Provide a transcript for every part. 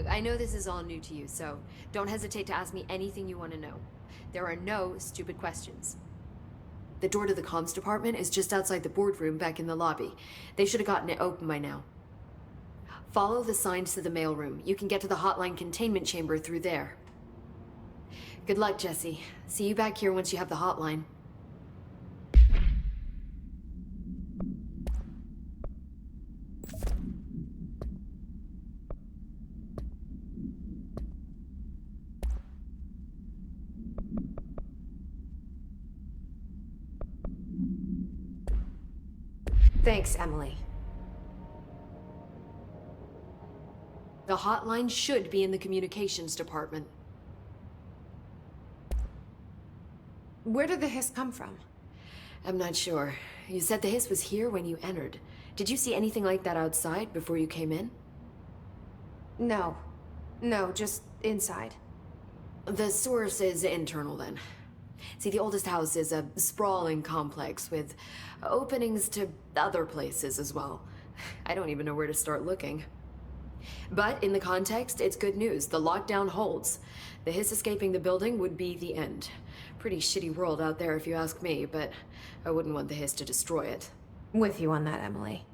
Look, I know this is all new to you, so don't hesitate to ask me anything you want to know. There are no stupid questions. The door to the comms department is just outside the boardroom back in the lobby. They should have gotten it open by now. Follow the signs to the mailroom. You can get to the hotline containment chamber through there. Good luck, Jesse. See you back here once you have the hotline. Thanks, Emily. The hotline should be in the communications department. Where did the hiss come from? I'm not sure. You said the hiss was here when you entered. Did you see anything like that outside before you came in? No. No, just inside. The source is internal then. See, the oldest house is a sprawling complex with openings to other places as well. I don't even know where to start looking. But in the context, it's good news. The lockdown holds. The hiss escaping the building would be the end. Pretty shitty world out there if you ask me, but I wouldn't want the hiss to destroy it. With you on that, Emily.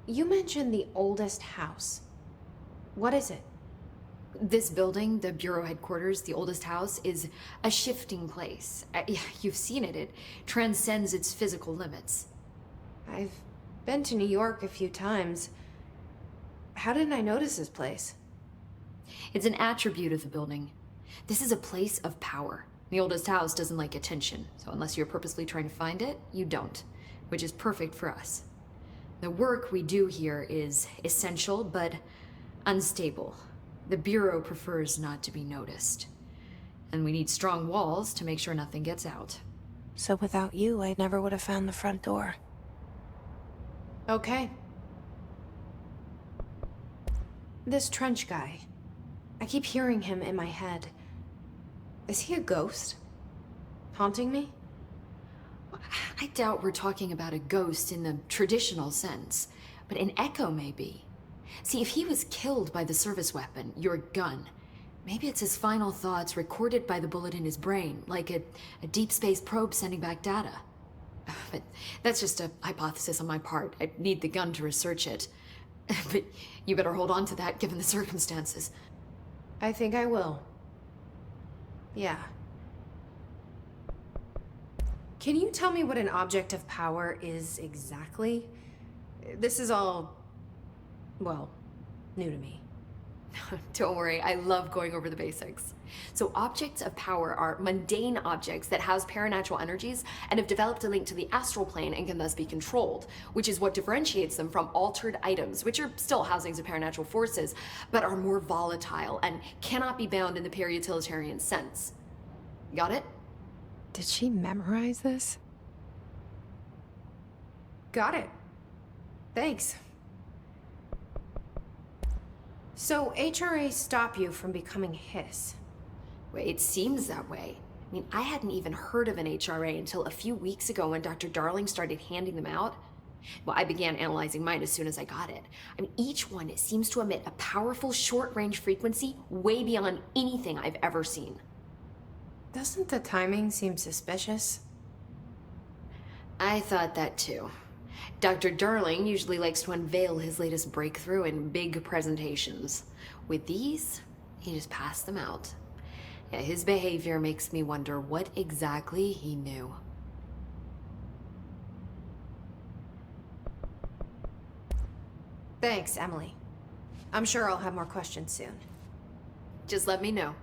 You mentioned the oldest house. What is it? This building, the Bureau headquarters, the oldest house, is a shifting place. You've seen it. It transcends its physical limits. I've been to New York a few times. How didn't I notice this place? It's an attribute of the building. This is a place of power. The oldest house doesn't like attention, so unless you're purposely trying to find it, you don't, which is perfect for us. The work we do here is essential, but unstable. The Bureau prefers not to be noticed. And we need strong walls to make sure nothing gets out. So without you, I never would have found the front door. Okay. This Trench guy. I keep hearing him in my head. Is he a ghost? Haunting me? I doubt we're talking about a ghost in the traditional sense, but an echo maybe. See, if he was killed by the service weapon, your gun, maybe it's his final thoughts recorded by the bullet in his brain, like a deep space probe sending back data. But that's just a hypothesis on my part. I need the gun to research it. But you better hold on to that given the circumstances. I think I will. Yeah. Can you tell me what an object of power is exactly? This is all, well, new to me. Don't worry, I love going over the basics. So objects of power are mundane objects that house paranatural energies and have developed a link to the astral plane and can thus be controlled, which is what differentiates them from altered items, which are still housings of paranatural forces, but are more volatile and cannot be bound in the peri-utilitarian sense. Got it? Did she memorize this? Got it. Thanks. So HRA stop you from becoming Hiss? Well, it seems that way. I mean, I hadn't even heard of an HRA until a few weeks ago when Dr. Darling started handing them out. Well, I began analyzing mine as soon as I got it. I mean, each one seems to emit a powerful short-range frequency way beyond anything I've ever seen. Doesn't the timing seem suspicious? I thought that too. Dr. Darling usually likes to unveil his latest breakthrough in big presentations. With these, he just passed them out. Yeah, his behavior makes me wonder what exactly he knew. Thanks, Emily. I'm sure I'll have more questions soon. Just let me know.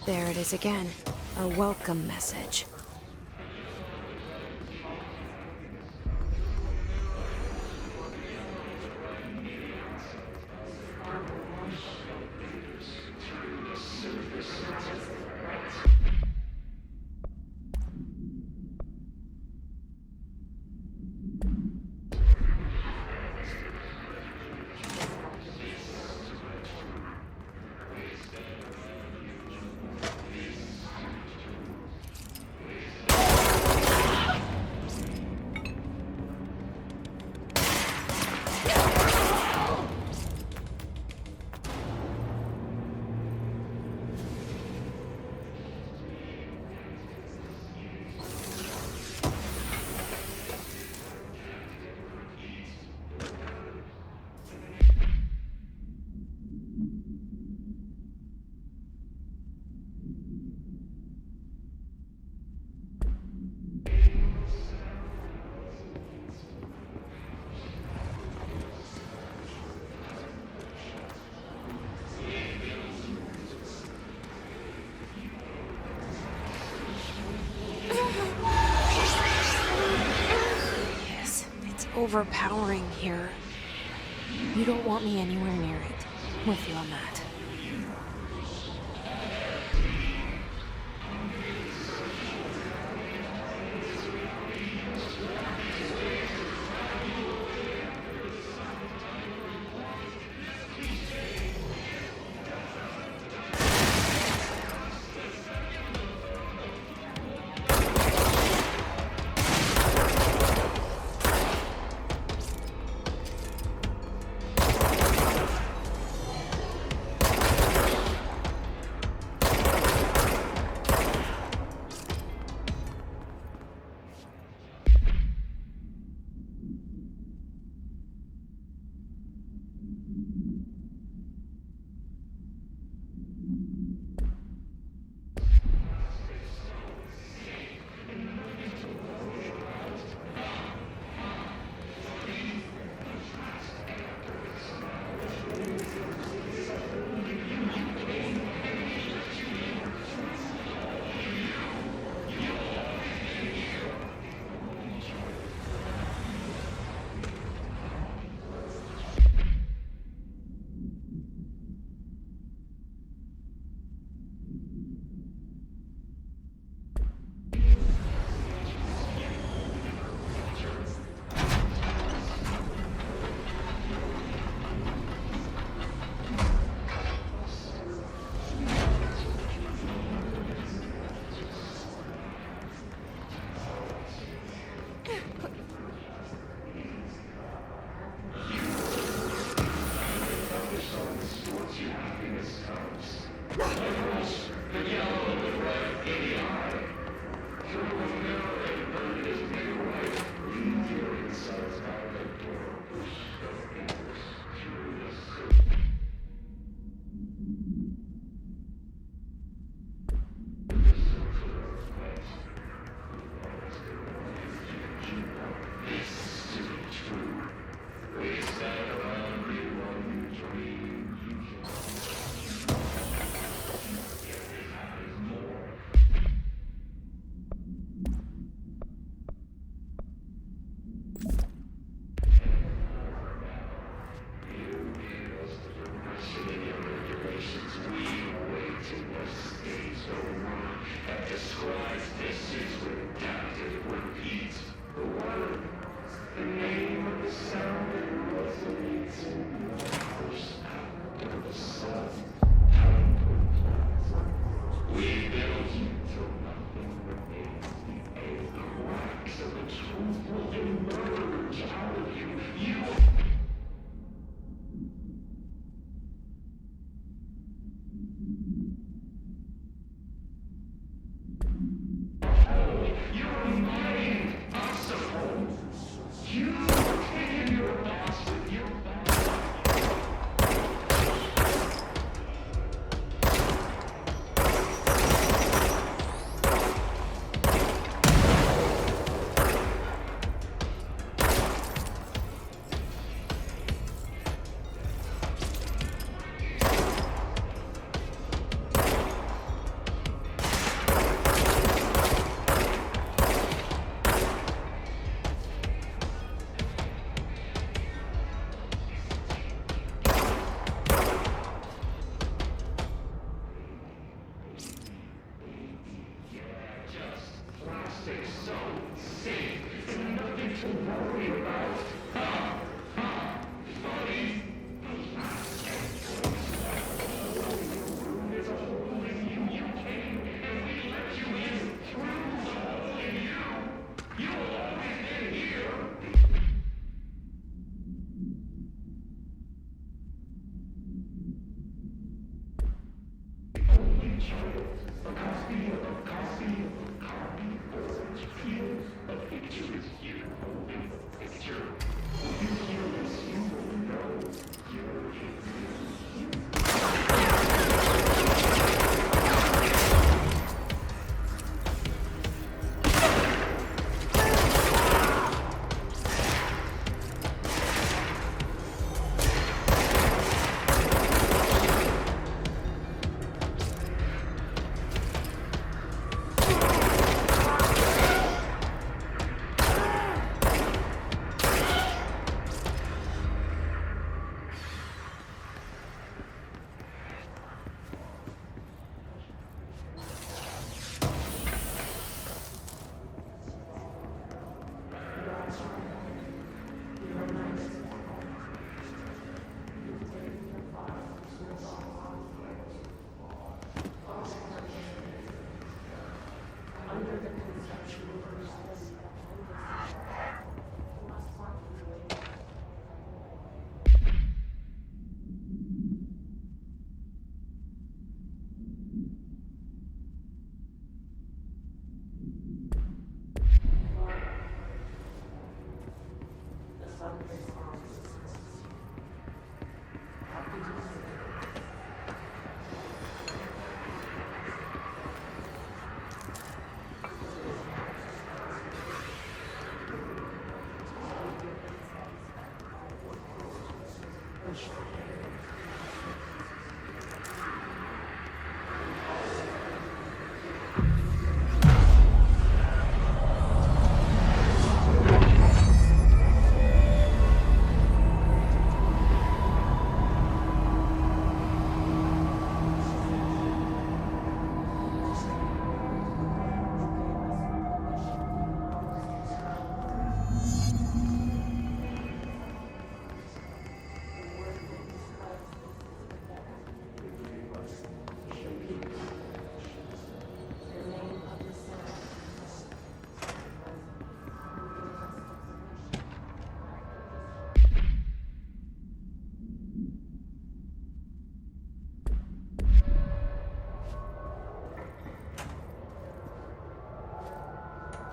There it is again. A welcome message. It's overpowering here. You don't want me anywhere near it. I'm with you on that.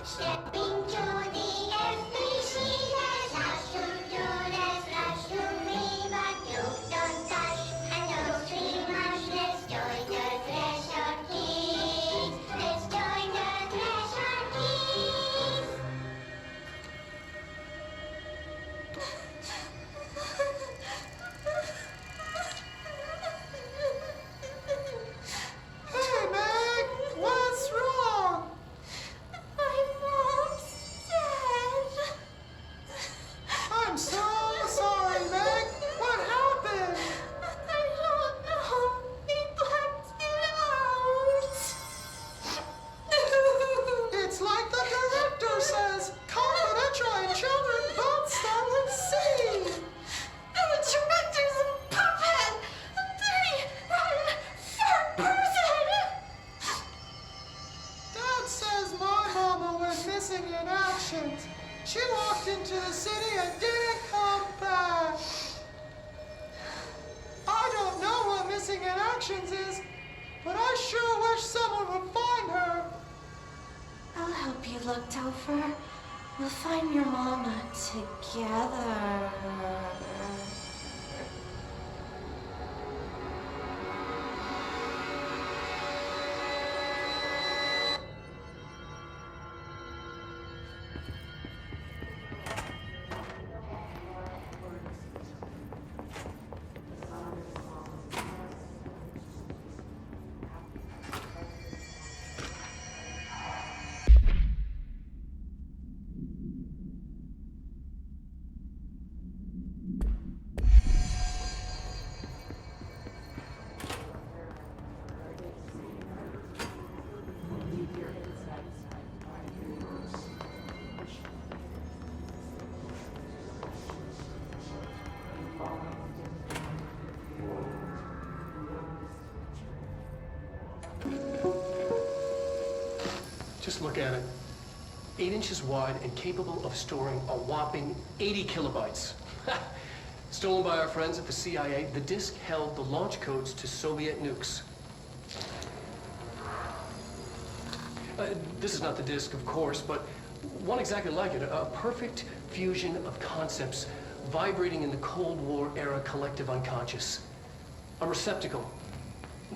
Step into the empty sea, there's lots to do, there's lots to me, but you don't touch and don't scream much. Let's join the Thresher Kids. Let's join the Thresher Kids. Hey, Meg! What's wrong? My mom's dead. I'm so sorry, Meg! What happened? I don't know. He blacked it out. It's like the director says, confidential and children both start with C. The director's a puppet. A dirty, rotten, fat person. Dad says my mama went missing in action. She walked into the city and didn't come back. I don't know what missing in actions is, but I sure wish someone would find her. I'll help you look, Topher. We'll find your mama together. Just look at it. 8 inches wide and capable of storing a whopping 80 kilobytes. Stolen by our friends at the CIA, the disk held the launch codes to Soviet nukes. This is not the disk, of course, but one exactly like it. A perfect fusion of concepts vibrating in the Cold War era collective unconscious. A receptacle.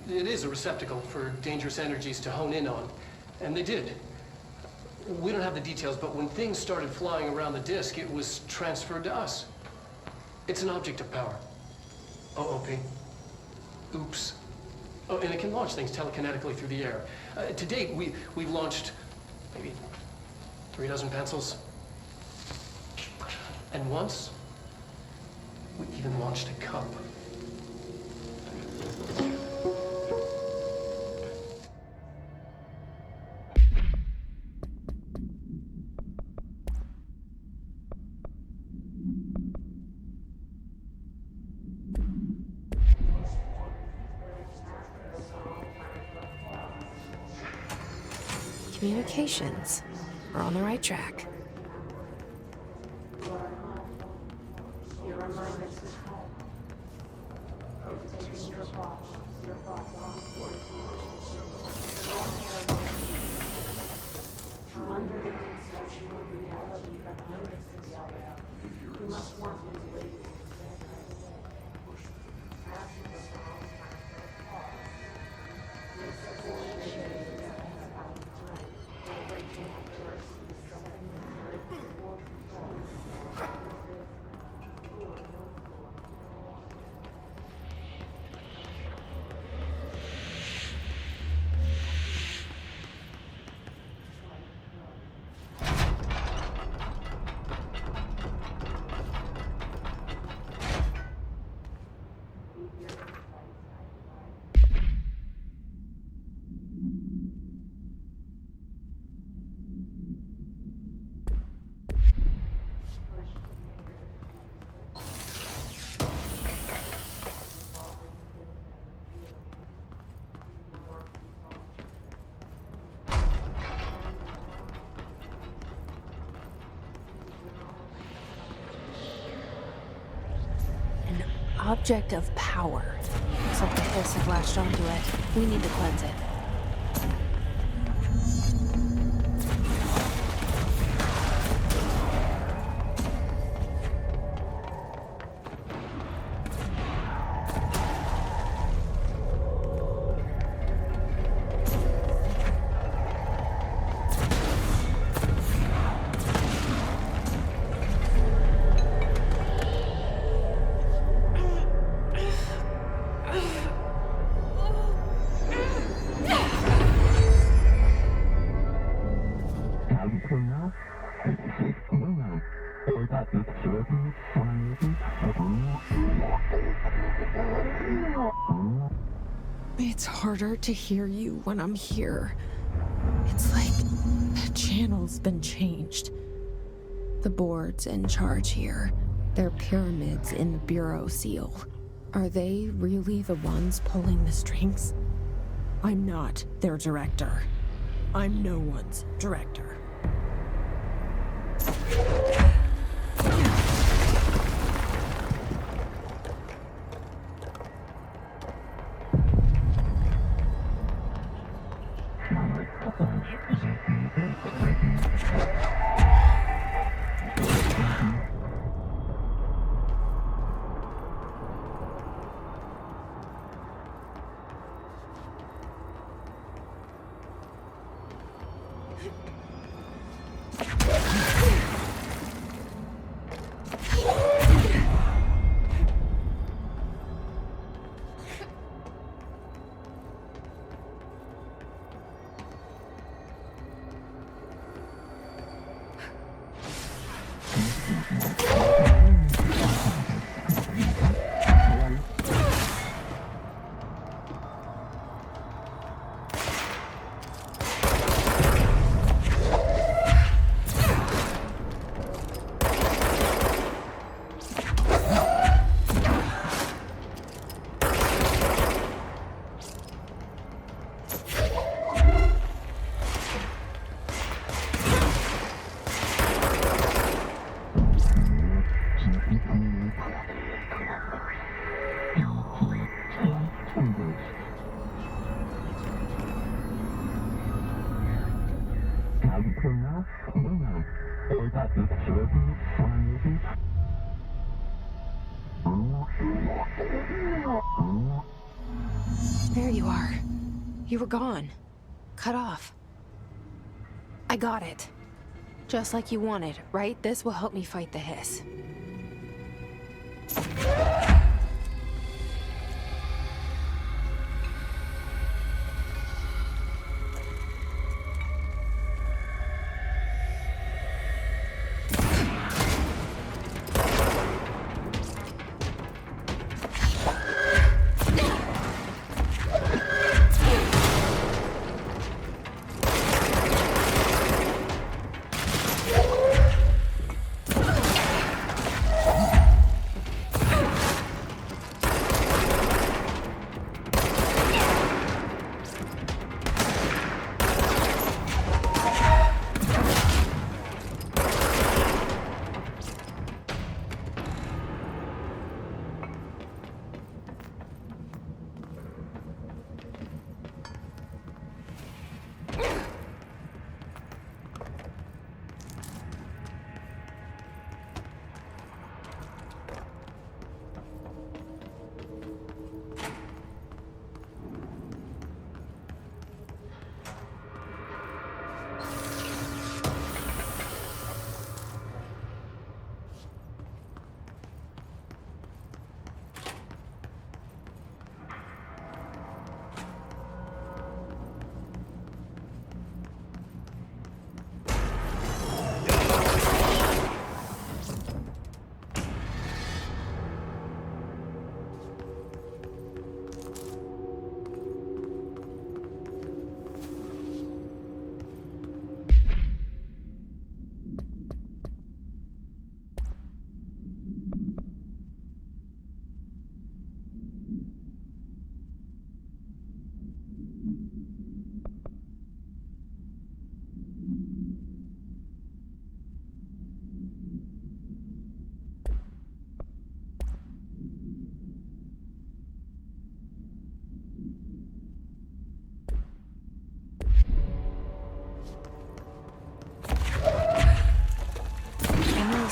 It is a receptacle for dangerous energies to hone in on. And they did. We don't have the details, but when things started flying around the disk, it was transferred to us. It's an object of power. OOP. Oops. Oh, and it can launch things telekinetically through the air. To date, we've launched maybe 3 dozen pencils. And once, we even launched a cup. Communications. We're on the right track. object of power. Looks like the hiss have latched onto it. We need to cleanse it. It's harder to hear you when I'm here. It's like the channel's been changed. The board's in charge here. They're pyramids in the Bureau seal. Are they really the ones pulling the strings? I'm not their director. I'm no one's director. There you are. You were gone. Cut off. I got it. Just like you wanted, right? This will help me fight the hiss.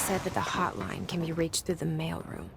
said that the hotline can be reached through the mailroom.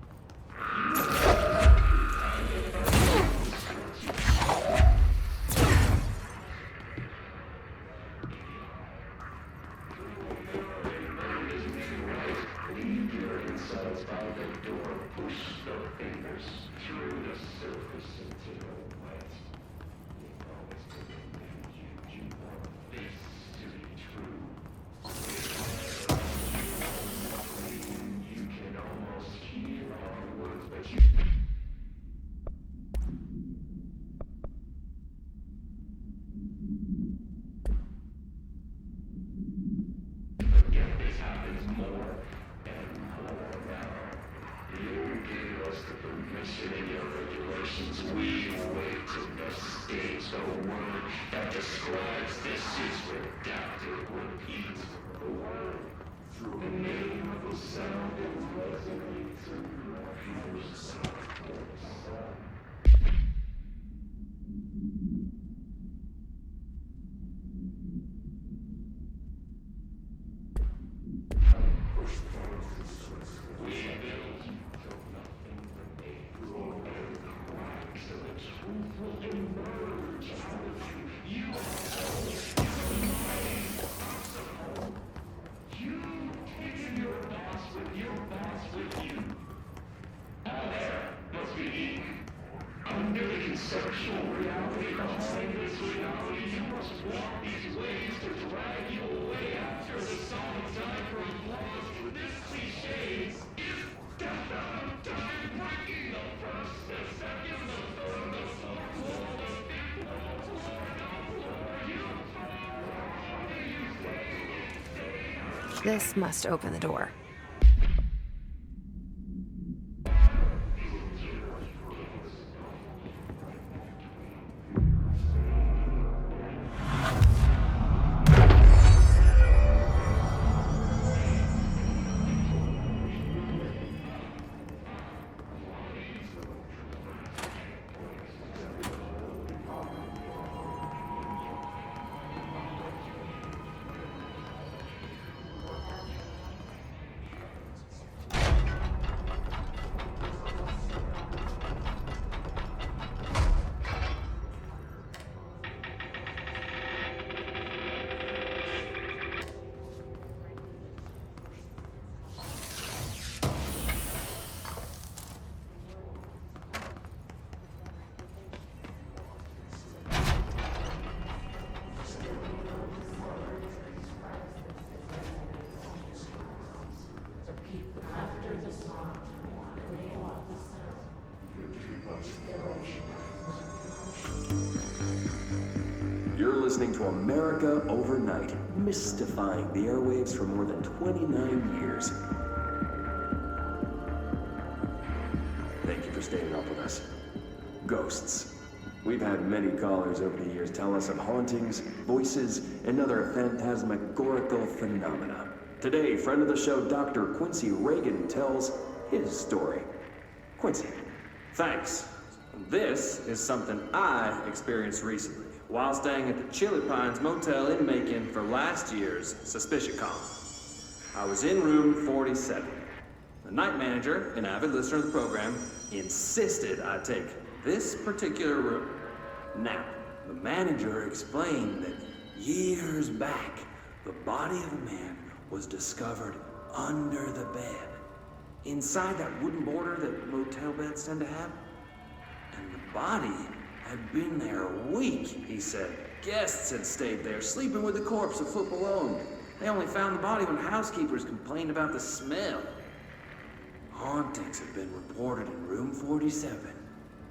This must open the door. You're listening to America Overnight, mystifying the airwaves for more than 29 years. Thank you for staying up with us. Ghosts. We've had many callers over the years tell us of hauntings, voices, and other phantasmagorical phenomena. Today, friend of the show, Dr. Quincy Reagan, tells his story. Quincy, Thanks. This is something I experienced recently while staying at the Chili Pines Motel in Macon for last year's SuspiciaCon. I was in room 47. The night manager, an avid listener of the program, insisted I take this particular room. Now, the manager explained that years back, the body of a man was discovered under the bed, inside that wooden border that motel beds tend to have. And the body had been there a week, he said. Guests had stayed there, sleeping with the corpse a foot below. They only found the body when housekeepers complained about the smell. Hauntings have been reported in room 47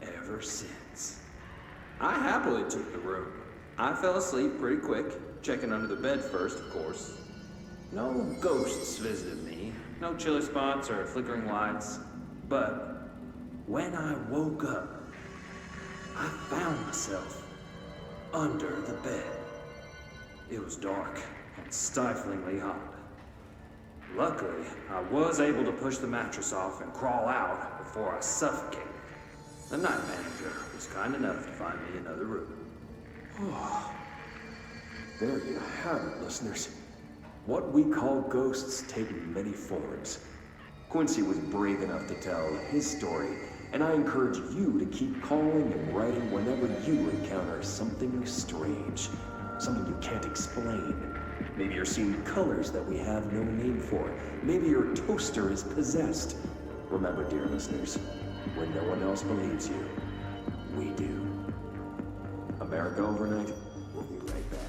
ever since. I happily took the room. I fell asleep pretty quick, checking under the bed first, of course. No ghosts visited me, no chilly spots or flickering lights. But when I woke up, I found myself under the bed. It was dark and stiflingly hot. Luckily, I was able to push the mattress off and crawl out before I suffocated. The night manager was kind enough to find me another room. there you have it, listeners. What we call ghosts take many forms. Quincy was brave enough to tell his story, and I encourage you to keep calling and writing whenever you encounter something strange, something you can't explain. Maybe you're seeing colors that we have no name for. Maybe your toaster is possessed. Remember, dear listeners, when no one else believes you, we do. America Overnight, we'll be right back.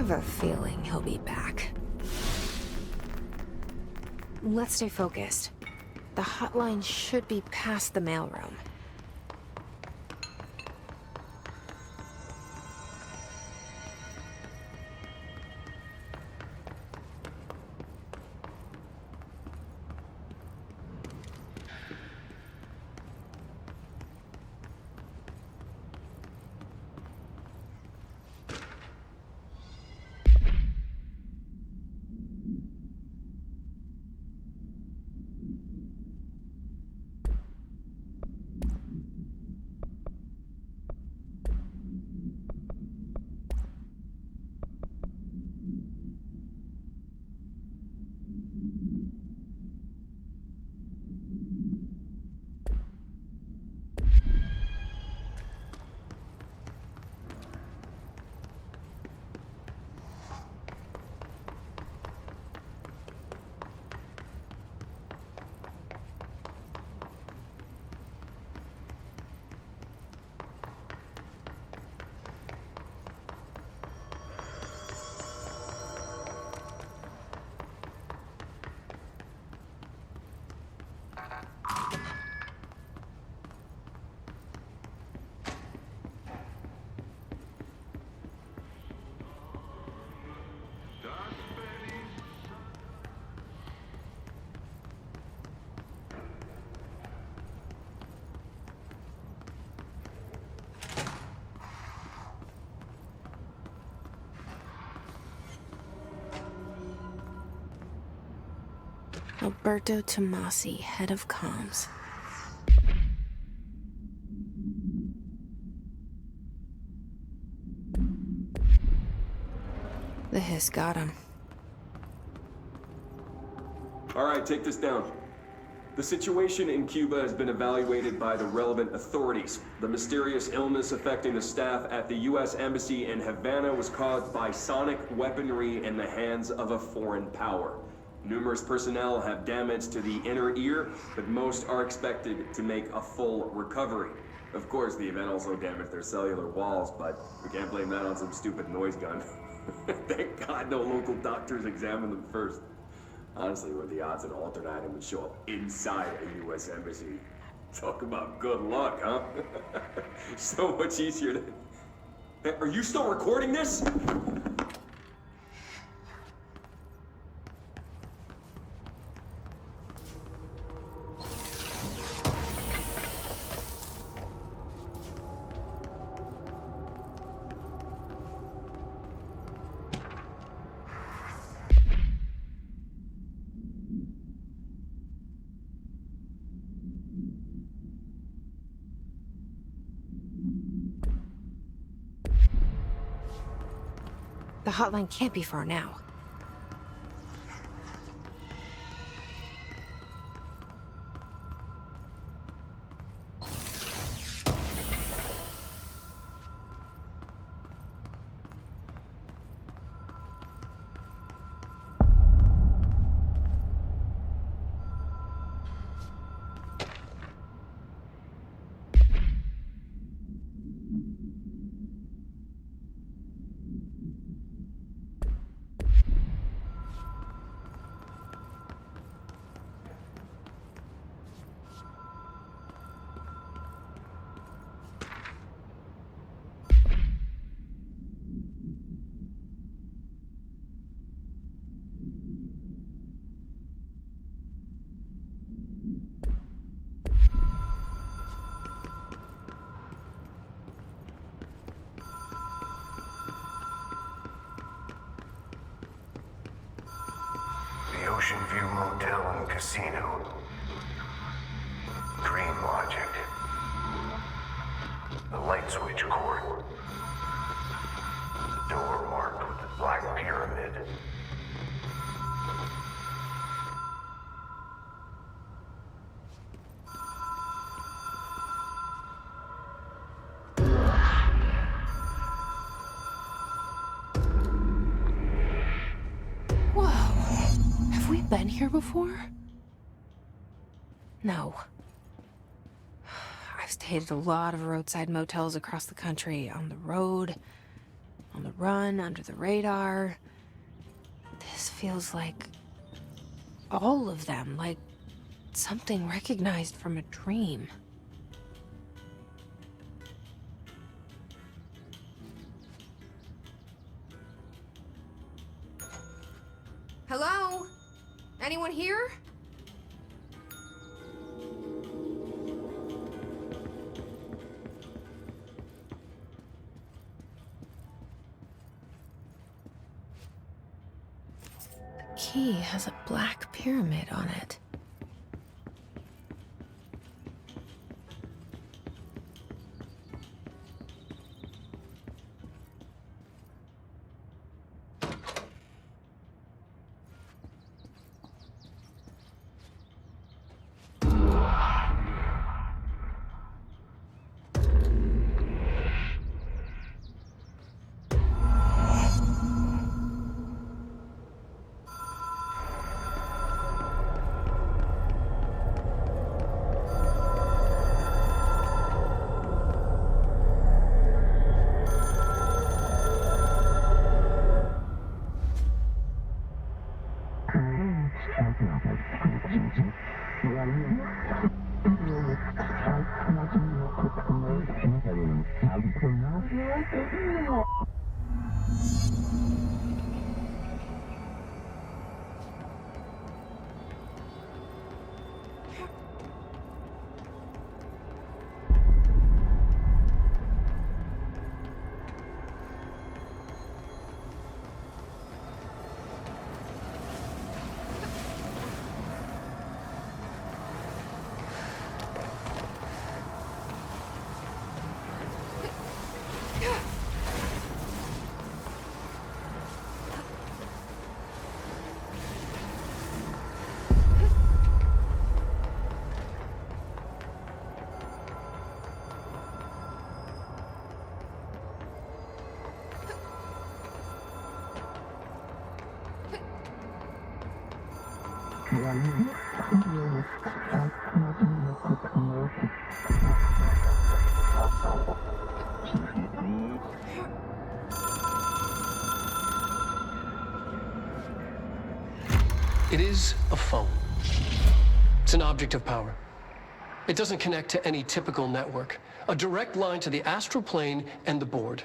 have a feeling he'll be back. Let's stay focused. The hotline should be past the mailroom. Alberto Tomasi, head of comms. The hiss got him. All right, take this down. The situation in Cuba has been evaluated by the relevant authorities. The mysterious illness affecting the staff at the U.S. Embassy in Havana was caused by sonic weaponry in the hands of a foreign power. Numerous personnel have damage to the inner ear, but most are expected to make a full recovery. Of course, the event also damaged their cellular walls, but we can't blame that on some stupid noise gun. Thank God no local doctors examined them first. Honestly, what are the odds an alternate item would show up inside a U.S. embassy? Talk about good luck, huh? So much easier to... Hey, are you still recording this? The hotline can't be far now. The Ocean View Motel and Casino. Dream Logic. The light switch cord. The door marked with the Black Pyramid. Been here before? No. I've stayed at a lot of roadside motels across the country, on the road, on on the run, under the radar. This feels like all of them, like something recognized from a dream. Hello? Anyone here? The key has a black pyramid on it. It is a phone. It's an object of power. It doesn't connect to any typical network. A direct line to the astral plane and the board.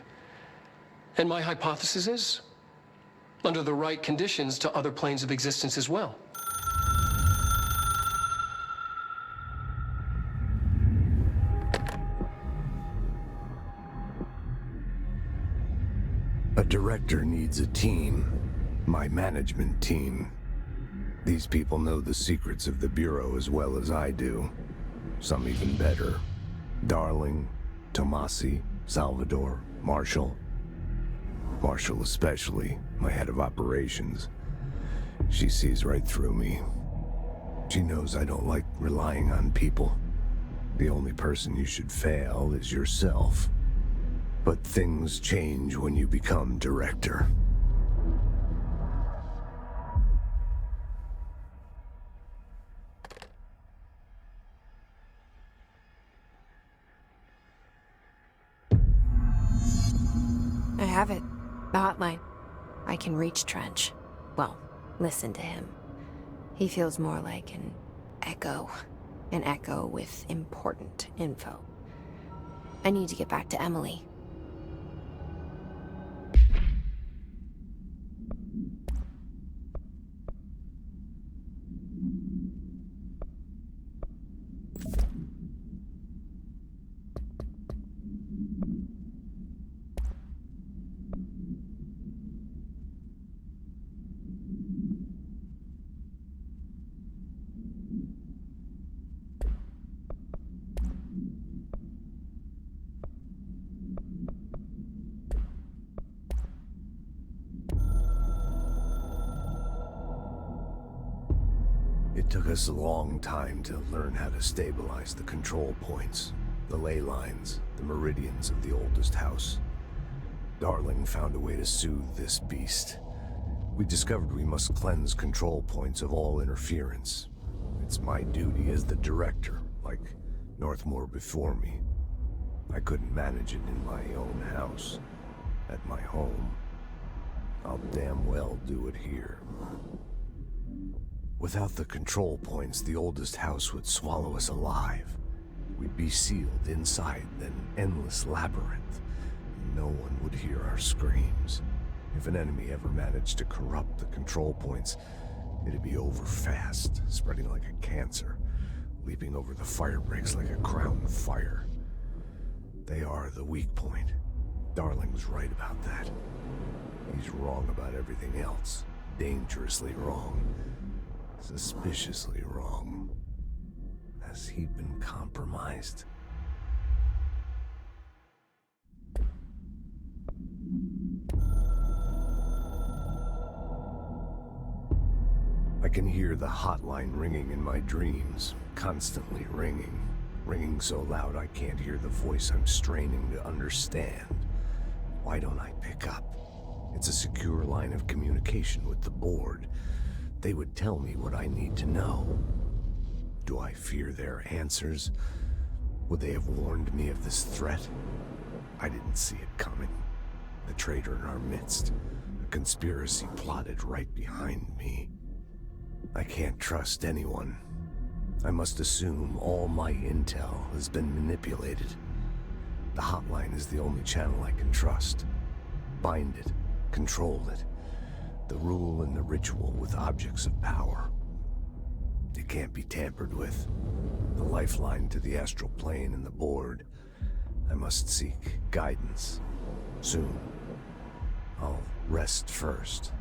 And my hypothesis is, under the right conditions, to other planes of existence as well. A director needs a team. My management team. These people know the secrets of the Bureau as well as I do. Some even better. Darling, Tomasi, Salvador, Marshall. Marshall especially, my head of operations. She sees right through me. She knows I don't like relying on people. The only person you should fail is yourself. But things change when you become director. I have it. The hotline. I can reach Trench. Well, listen to him. He feels more like an echo. An echo with important info. I need to get back to Emily. It took us a long time to learn how to stabilize the control points, the ley lines, the meridians of the oldest house. Darling found a way to soothe this beast. We discovered we must cleanse control points of all interference. It's my duty as the director, like Northmore before me. I couldn't manage it in my own house. at my home, I'll damn well do it here. Without the control points, the oldest house would swallow us alive. We'd be sealed inside an endless labyrinth. No one would hear our screams. If an enemy ever managed to corrupt the control points, it'd be over fast, spreading like a cancer, leaping over the fire breaks like a crown of fire. They are the weak point. Darling's right about that. He's wrong about everything else. Dangerously wrong. Suspiciously wrong. Has he been compromised? I can hear the hotline ringing in my dreams, constantly ringing. Ringing so loud I can't hear the voice I'm straining to understand. Why don't I pick up? It's a secure line of communication with the board. They would tell me what I need to know. Do I fear their answers? Would they have warned me of this threat? I didn't see it coming. The traitor in our midst. A conspiracy plotted right behind me. I can't trust anyone. I must assume all my intel has been manipulated. The hotline is the only channel I can trust. Bind it, control it. The rule and the ritual with objects of power. It can't be tampered with. The lifeline to the astral plane and the board. I must seek guidance. Soon. I'll rest first.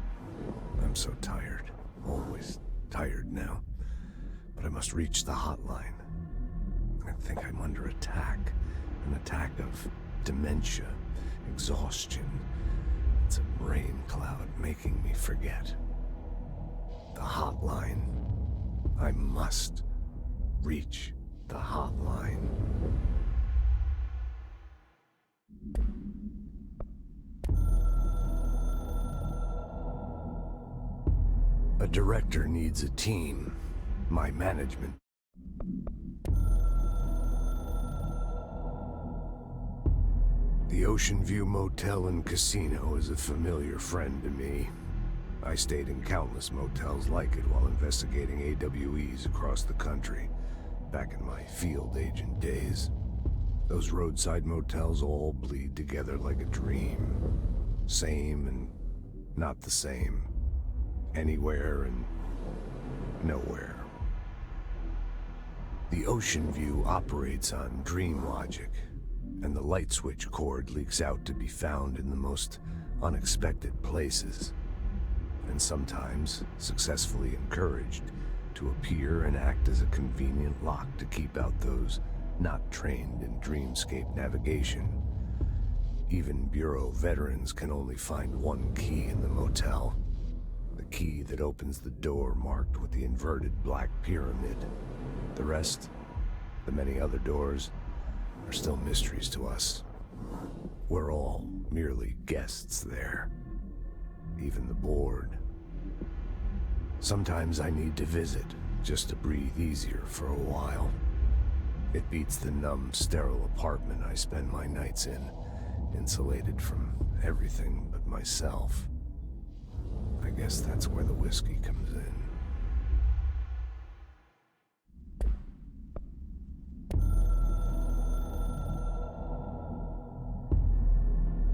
I'm so tired. Always tired now. But I must reach the hotline. I think I'm under attack. An attack of dementia, exhaustion. It's a brain cloud making me forget. The hotline. I must reach the hotline. A director needs a team. My management. The Ocean View Motel and Casino is a familiar friend to me. I stayed in countless motels like it while investigating AWEs across the country, back in my field agent days. Those roadside motels all bleed together like a dream. Same and not the same. Anywhere and nowhere. The Ocean View operates on dream logic, and the light switch cord leaks out to be found in the most unexpected places, and sometimes successfully encouraged to appear and act as a convenient lock to keep out those not trained in dreamscape navigation. Even Bureau veterans can only find one key in the motel. The key that opens the door marked with the inverted black pyramid. The rest, the many other doors, are still mysteries to us. We're all merely guests there. Even the board. Sometimes I need to visit, just to breathe easier for a while. It beats the numb, sterile apartment I spend my nights in, insulated from everything but myself. I guess that's where the whiskey comes in.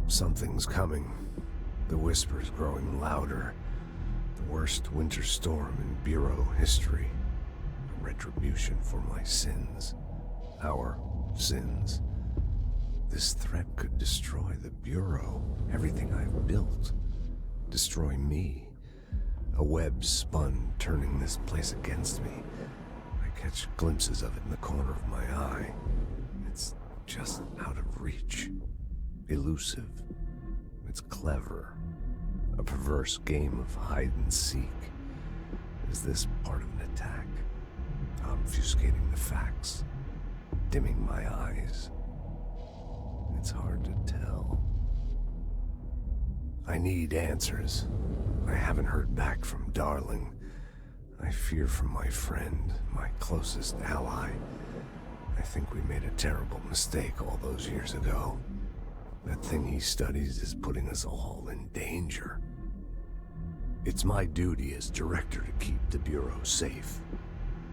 Something's coming. The whisper's growing louder. The worst winter storm in Bureau history. A retribution for my sins. Our sins. This threat could destroy the Bureau, everything I've built. Destroy me. A web spun, turning this place against me. I catch glimpses of it in the corner of my eye. It's just out of reach. Elusive. It's clever. A perverse game of hide and seek. Is this part of an attack? Obfuscating the facts. Dimming my eyes. It's hard to tell. I need answers. I haven't heard back from Darling. I fear for my friend, my closest ally. I think we made a terrible mistake all those years ago. That thing he studies is putting us all in danger. It's my duty as director to keep the Bureau safe.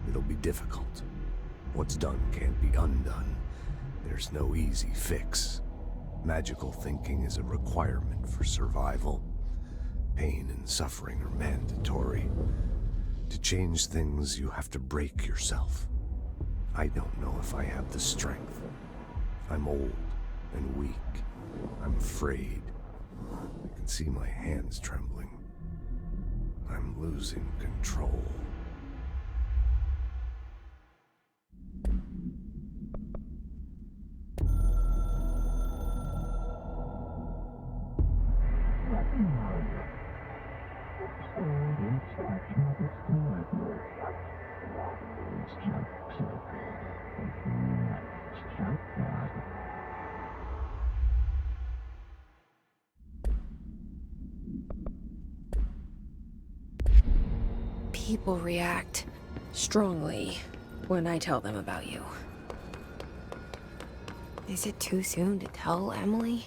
It'll be difficult. What's done can't be undone. There's no easy fix. Magical thinking is a requirement for survival. Pain and suffering are mandatory. To change things, you have to break yourself. I don't know if I have the strength. I'm old and weak. I'm afraid. I can see my hands trembling. I'm losing control. People react strongly when I tell them about you. Is it too soon to tell Emily?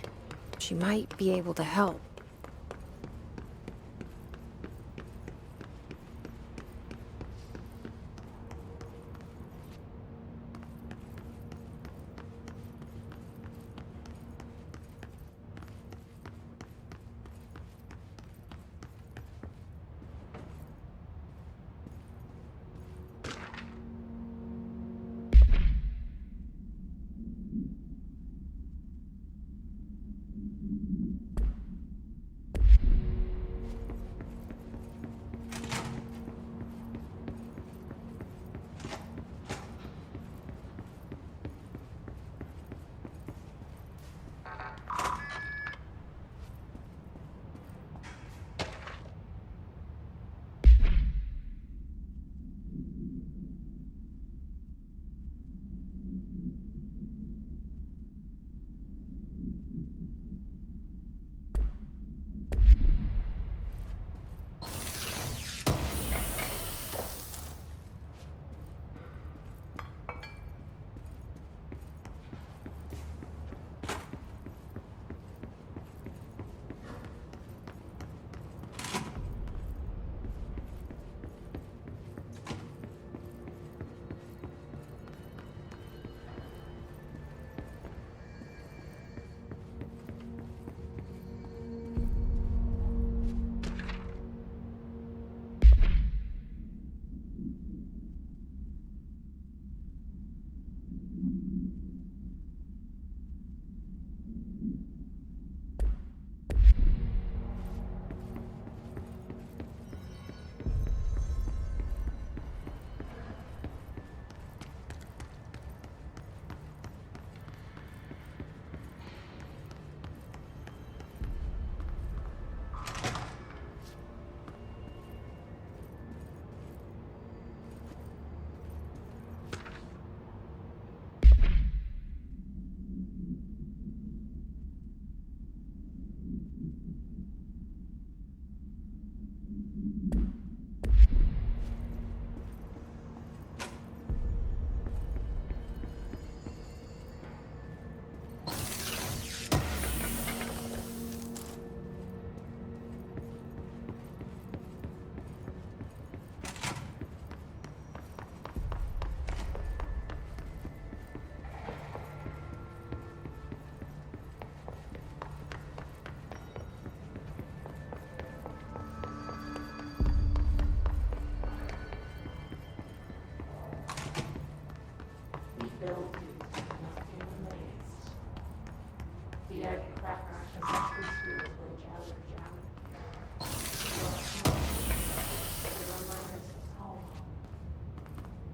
She might be able to help.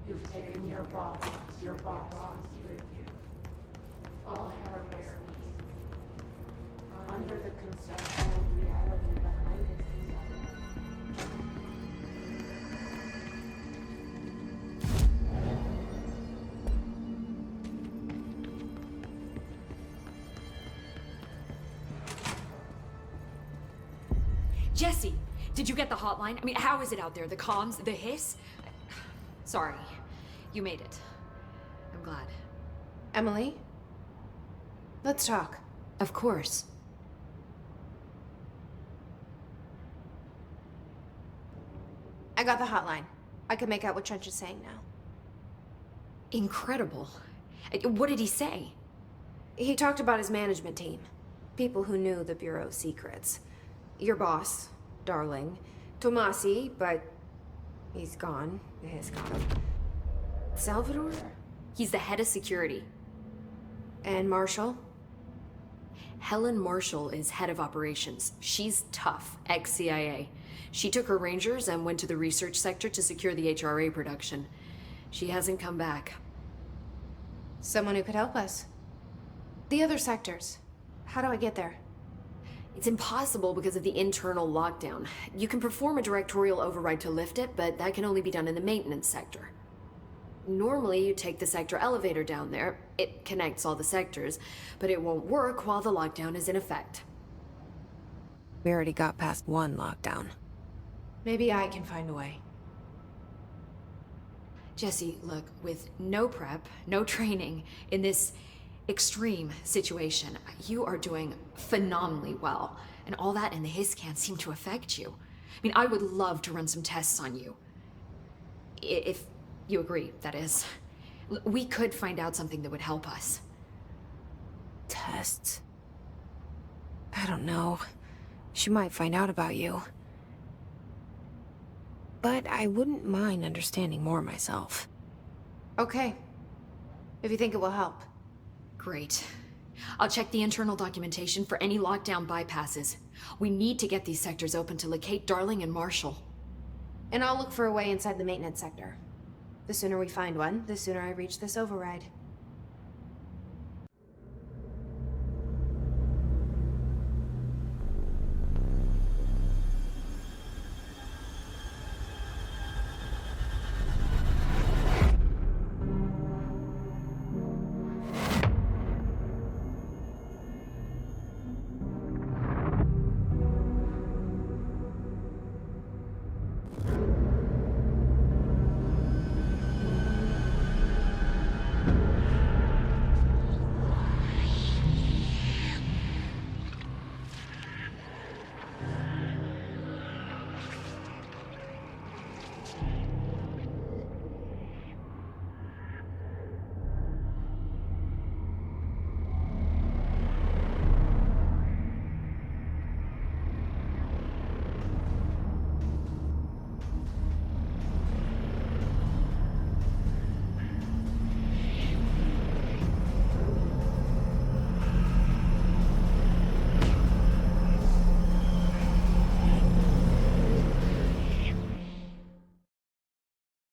You've taken your bodies with you. All heretics under the conceptual reality behind its design. Jesse, did you get the hotline? I mean, how is it out there? The comms, the hiss? Sorry, you made it. I'm glad. Emily? Let's talk. Of course. I got the hotline. I can make out what Trench is saying now. Incredible. What did he say? He talked about his management team. People who knew the Bureau's secrets. Your boss, Darling. Tomasi, but he's gone. He's gone. Salvador? He's the head of security. And Marshall? Helen Marshall is head of operations. She's tough, ex-CIA. She took her Rangers and went to the research sector to secure the HRA production. She hasn't come back. Someone who could help us. The other sectors. How do I get there? It's impossible because of the internal lockdown. You can perform a directorial override to lift it, but that can only be done in the maintenance sector. Normally, you take the sector elevator down there. It connects all the sectors, but it won't work while the lockdown is in effect. We already got past one lockdown. Maybe I can find a way. Jesse, look, with no prep, no training, in this extreme situation, you are doing phenomenally well. And all that and the hiss can't seem to affect you. I mean, I would love to run some tests on you. If you agree, that is. We could find out something that would help us. Tests? I don't know. She might find out about you. But I wouldn't mind understanding more myself. Okay. If you think it will help. Great. I'll check the internal documentation for any lockdown bypasses. We need to get these sectors open to locate Darling and Marshall. And I'll look for a way inside the maintenance sector. The sooner we find one, the sooner I reach this override.